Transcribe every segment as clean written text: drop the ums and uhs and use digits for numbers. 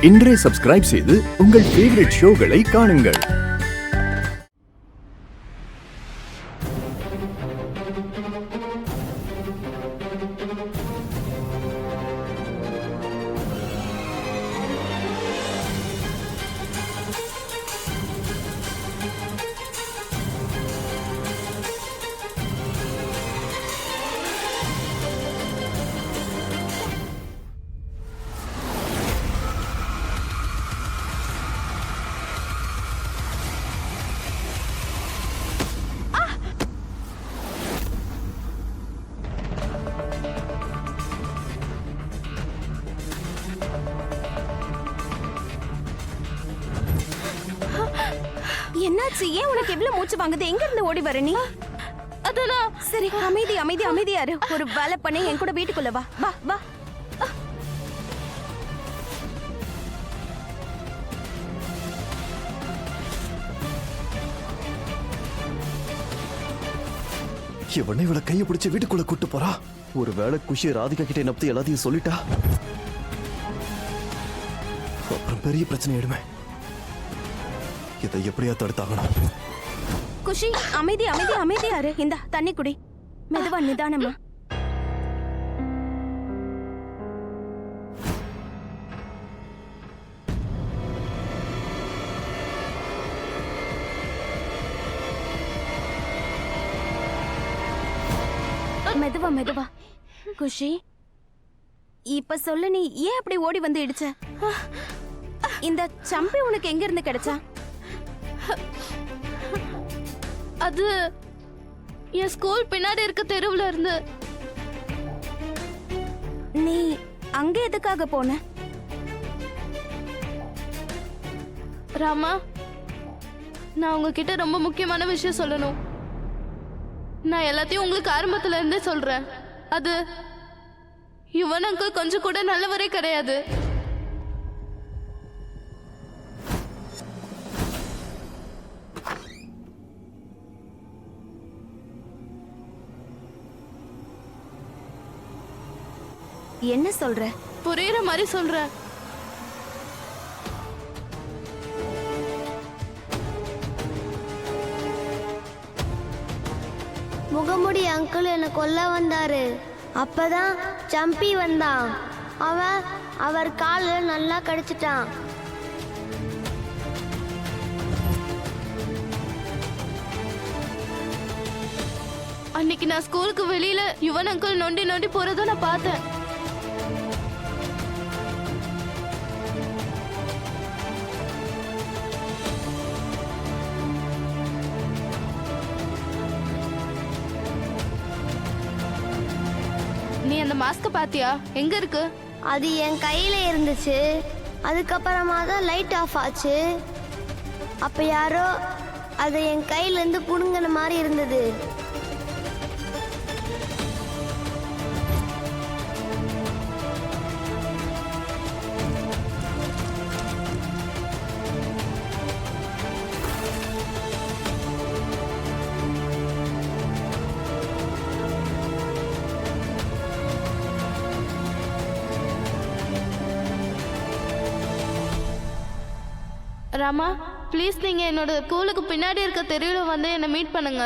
இன்றே சப்ஸ்கிரைப் செய்து உங்கள் ஃபேவரட் ஷோகளை காணுங்கள். என்னாச்சு? ஏன் உனக்கு எவ்வளவு மூச்சு வாங்குது? எங்க இருந்து ஓடி வர நீ? அதெல்லாம் சரி, அமைதியா இரு. ஒரு வேலை பண்ணி என் கூட வீட்டுக்குள்ள வா வா வா. இவனை இவளை கையை பிடிச்சு வீட்டுக்குள்ள கூட்டு போறா. ஒரு வேளை குஷி ராதிகா கிட்ட என்ன பத்தி எல்லாத்தையும் சொல்லிட்டா, அப்புறம் பெரிய பிரச்சனை ஆயிடுமே. இதை எப்படியா தடுத்தாகணும். குஷி, அமைதியா இரு. இந்த தண்ணி குடி. மெதுவா, நிதானமா. மெதுவா. குஷி, இப்ப சொல்லு, நீ ஏன் அப்படி ஓடி வந்து இடிச்ச? இந்த சம்பி உனக்கு எங்க இருந்து கிடைச்சா? அது என் ஸ்கூல் பின்னாடி இருக்க தெருவுல இருந்து. நீ அங்க எதுக்காக போன? ராமா, நான் உங்ககிட்ட ரொம்ப முக்கியமான விஷயம் சொல்லணும். நான் எல்லாத்தையும் உங்களுக்கு ஆரம்பத்துல இருந்தே சொல்றேன். அது யுவன் அங்கிள் கொஞ்சம் கூட நல்லவரே கிடையாது. என்ன சொல்ற? புரியுற மாதிரி சொல்றேன். முகமுடி அங்கிள் என்னை கொல்ல வந்தாரு. அப்பதான் சம்பி வந்தான். அவன் அவர் காலில் நல்லா கடிச்சிட்டான். அன்னைக்கு நான் ஸ்கூலுக்கு வெளியில யுவன் அங்கிள் நொண்டி போறத நான் பார்த்தேன். நீ அந்த மாஸ்க பாத்தியா? எங்க இருக்கு? அது என் கையில இருந்துச்சு. அதுக்கப்புறமா தான் லைட் ஆஃப் ஆச்சு. அப்ப யாரோ அதை என் கையில இருந்து புடுங்கின மாதிரி இருந்தது. ராமா, ப்ளீஸ் நீங்க என்னோட ஸ்கூலுக்கு பின்னாடி இருக்க தெருவுல வந்து என்னை மீட் பண்ணுங்க.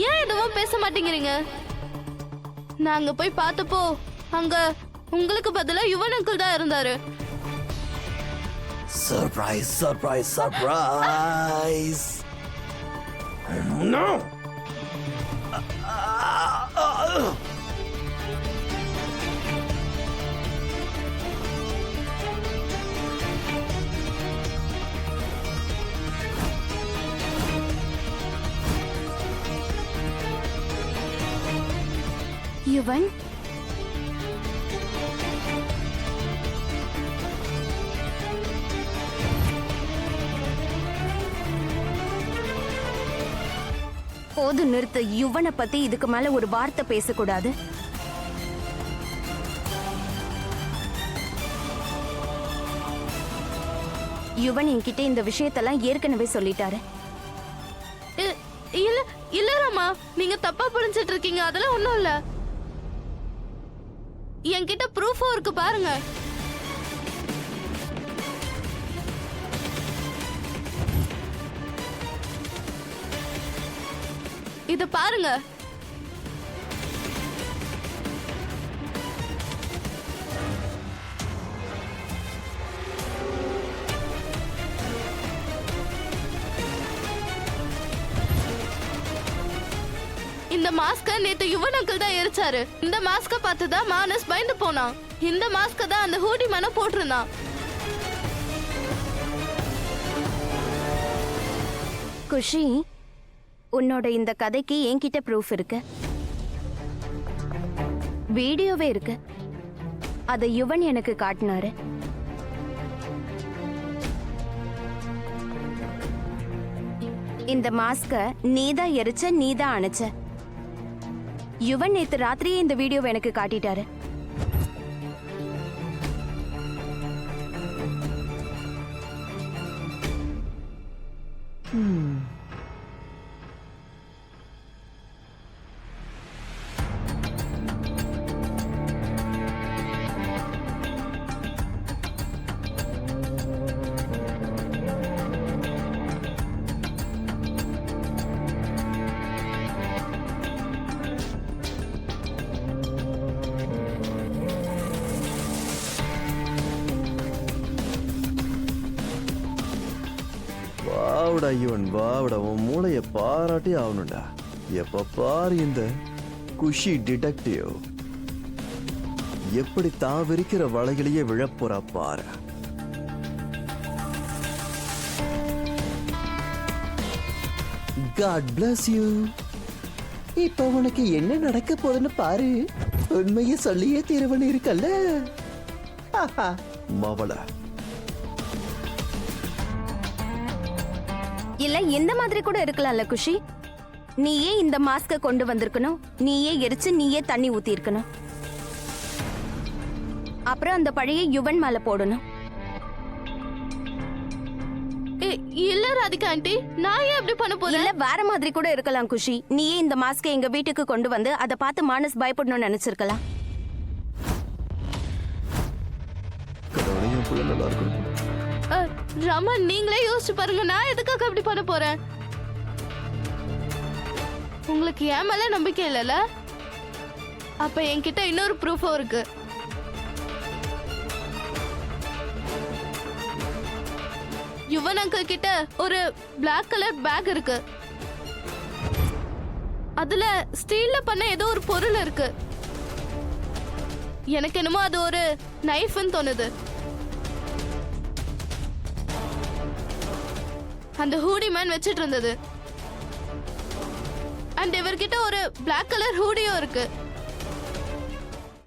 ஏன் எதுவும் பேச மாட்டேங்கிறீங்க? நான் அங்க போய் பார்த்தப்போ அங்க உங்களுக்கு பதிலா யுவன் அங்கிள் தான் இருந்தாரு. சர்ப்ரைஸ். No. யுவன், போது நிறுத்த. யுவனை பத்தி இதுக்கு மேல ஒரு வார்த்தை பேசக்கூடாது. யுவன் என்கிட்ட இந்த விஷயத்தெல்லாம் ஏற்கனவே சொல்லிட்டாரு. இல்ல இல்ல ராமா, நீங்க தப்பா புரிஞ்சிட்டு இருக்கீங்க. அதெல்லாம் ஒண்ணும் இல்ல. என்கிட்ட ப்ரூஃபும் இருக்கு பாருங்க. இத பாருங்க. இந்த மாஸ்க நேத்து யுவன் அங்கிள் தான் எரிச்சாரு. இந்த மாஸ்க பார்த்து தான் மானஸ் பயந்து போனான். இந்த மாஸ்க தான் அந்த ஹூடி மேன போட்டிருந்தான். குஷி, உன்னோட இந்த கதைக்கு என்கிட்ட ப்ரூஃப் இருக்கு, வீடியோவே இருக்கு. அதை யுவன் எனக்கு காட்டினாரு. இந்த மாஸ்க நீதான் எரிச்ச, நீதான் அணைச்ச. யுவன் நேத்து ராத்திரியே இந்த வீடியோவை எனக்கு காட்டிட்டாரு. வாவுடா யுவன், வாவுடா, உன் மூளைய பாராட்டி ஆகணும்டா. எப்ப பாரு இந்த குஷி டிடெக்டிவ் எப்படி தான் விரிக்கிற வலைகளையே விழப்போறா பாரு. God bless you. இப்ப உனக்கு என்ன நடக்க போகுதுன்னு பாரு. உண்மையை சொல்லியே தீரவன் இருக்கல்ல மவள. இல்ல இந்த மாதிரி கூட இருக்கலாம்ல குஷி. நீயே இந்த மாஸ்க கொண்டு வந்திருக்கணும், நீயே எரிச்சு நீயே தண்ணி ஊத்தி இருக்கணும். அப்புறம் அந்த பழைய யுவன் மேல போடணும். இல்ல ராதிகா ஆண்டி, நான் ஏன் அப்படி பண்ண போறேன்? இல்ல வேற மாதிரி கூட இருக்கலாம் குஷி. நீயே இந்த மாஸ்க எங்க வீட்டுக்கு கொண்டு வந்து அதை பார்த்து மானஸ் பயப்படணும்னு நினைச்சிருக்கலாம். நல்லா இருக்கும். ராமா, நீங்களே யோசிச்சு பாருங்க, நான் எதுக்காக அப்படி பண்ண போறேன்? உங்களுக்கு ஏன் மேல நம்பிக்கை இல்லைல்ல? அப்ப என்கிட்ட இன்னொரு ப்ரூஃபும் இருக்கு. யுவன் அங்கிள் கிட்ட ஒரு Black கலர் பேக் இருக்கு. அதுல ஸ்டீல்ல பண்ண ஏதோ ஒரு பொருள் இருக்கு. எனக்கு என்னமோ அது ஒரு நைஃப்னு தோணுது. அந்த ஹூடி மேன் வச்சிட்டு இருந்தது. அண்ட் இவர்கிட்ட ஒரு Black கலர் ஹூடியும் இருக்கு.